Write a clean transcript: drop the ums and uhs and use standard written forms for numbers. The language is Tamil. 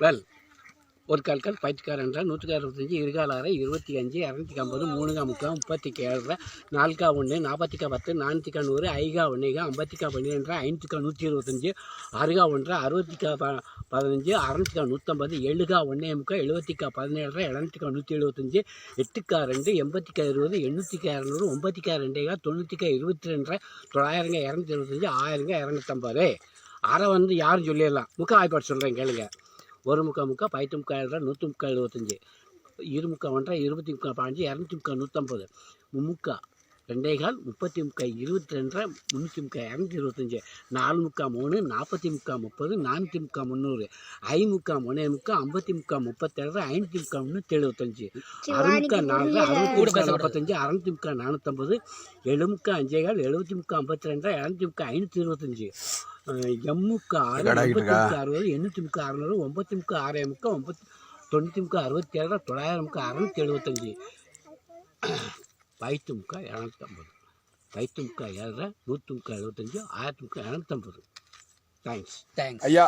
வெல் ஒரு கால்கால் பயிற்சிக்கார் என்றால் 165 இருகால் 25 250 3 முக்கால் 37 4 1 40 10 4 100 5 1 50 12 5 125 6 1 60 15 6 150 7 1 முக்கால் 70 17 7 175 8 2 80 20 800 200 9 22 900 225 1000 250 அரை வந்து யாரும் சொல்லிடலாம் முக்கால் வாய்ப்பாடு சொல்கிறேன் கேளுங்க. ஒரு முக்கால் பயிற்று முக்கால் 100 முக்கால் 75 இரு முக்கால் 1 20 முக்கால் 15 200 முக்கால் 150 முக்கா 2 கால் 30 முக்கால் 22 300 முக்கால் 225 4 முக்கால் 3 40 முக்கால் 30 400 முக்கால் 300 5 முக்கால் 3 முக்கால் 50 முக்கால் 37 500 முக்கால் 375 6 முக்கால் 4 60 45 600 முக்கால் 450 7 முக்கால் 5 கால் 70 முக்கால் 52 200 முக்கால் 525 எம்முக்கால் 60 800 முக்கால் 600 9 முக்கால் 6 முக்கால் 90 முக்கால் 67 900 முக்கால் 675 பயிற்று முக்கால் 250 பயிற்று முக்கால் 7 100 முக்கால் 75 1000 முக்கால் 250. தேங்க்ஸ் ஐயா.